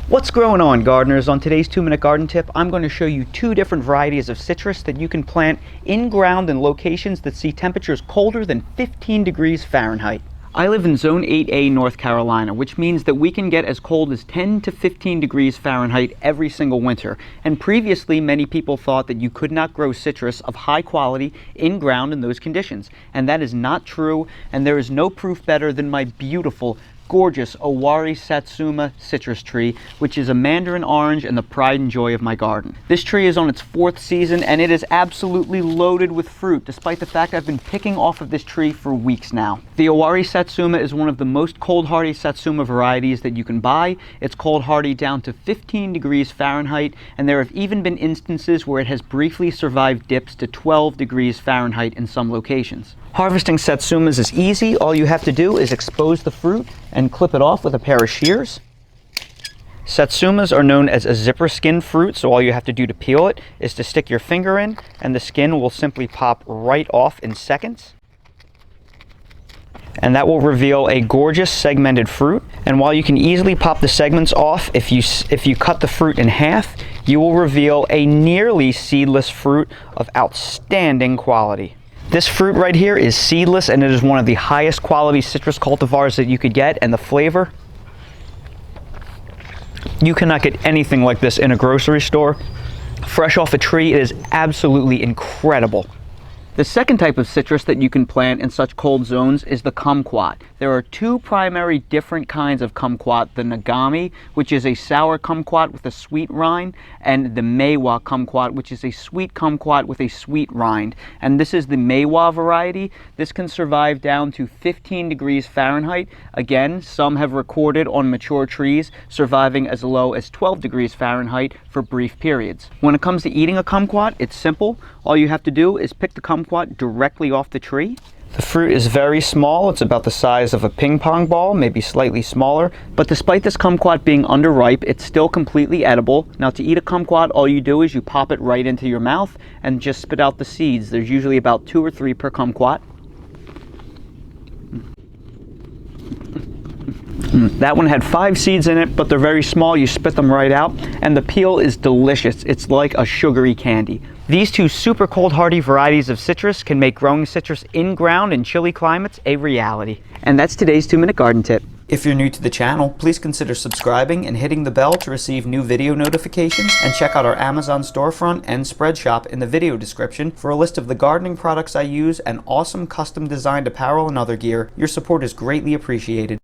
What's going on, gardeners? On today's 2-minute garden tip, I'm going to show you 2 different varieties of citrus that you can plant in ground in locations that see temperatures colder than 15 degrees Fahrenheit. I live in Zone 8A, North Carolina, which means that we can get as cold as 10 to 15 degrees Fahrenheit every single winter. And previously, many people thought that you could not grow citrus of high quality in ground in those conditions. And that is not true, and there is no proof better than my beautiful, gorgeous Owari Satsuma citrus tree, which is a mandarin orange and the pride and joy of my garden. This tree is on its 4th season and it is absolutely loaded with fruit, despite the fact I've been picking off of this tree for weeks now. The Owari Satsuma is one of the most cold hardy Satsuma varieties that you can buy. It's cold hardy down to 15 degrees Fahrenheit, and there have even been instances where it has briefly survived dips to 12 degrees Fahrenheit in some locations. Harvesting Satsumas is easy. All you have to do is expose the fruit and clip it off with a pair of shears. Satsumas are known as a zipper skin fruit, so all you have to do to peel it is to stick your finger in and the skin will simply pop right off in seconds. And that will reveal a gorgeous segmented fruit. And while you can easily pop the segments off, if you cut the fruit in half, you will reveal a nearly seedless fruit of outstanding quality. This fruit right here is seedless, and it is one of the highest quality citrus cultivars that you could get, and the flavor, you cannot get anything like this in a grocery store. Fresh off a tree, it is absolutely incredible. The second type of citrus that you can plant in such cold zones is the kumquat. There are 2 primary different kinds of kumquat: the nagami, which is a sour kumquat with a sweet rind, and the meiwa kumquat, which is a sweet kumquat with a sweet rind. And this is the meiwa variety. This can survive down to 15 degrees Fahrenheit. Again, some have recorded on mature trees surviving as low as 12 degrees Fahrenheit for brief periods. When it comes to eating a kumquat, it's simple. All you have to do is pick the kumquat directly off the tree. The fruit is very small. It's about the size of a ping pong ball, maybe slightly smaller. But despite this kumquat being underripe, it's still completely edible. Now, to eat a kumquat, all you do is you pop it right into your mouth and just spit out the seeds. There's usually about 2 or 3 per kumquat. That one had 5 seeds in it, but they're very small. You spit them right out, and the peel is delicious. It's like a sugary candy. These 2 super cold hardy varieties of citrus can make growing citrus in ground in chilly climates a reality. And that's today's 2-minute garden tip. If you're new to the channel, please consider subscribing and hitting the bell to receive new video notifications, and check out our Amazon storefront and spread shop in the video description for a list of the gardening products I use and awesome custom designed apparel and other gear. Your support is greatly appreciated.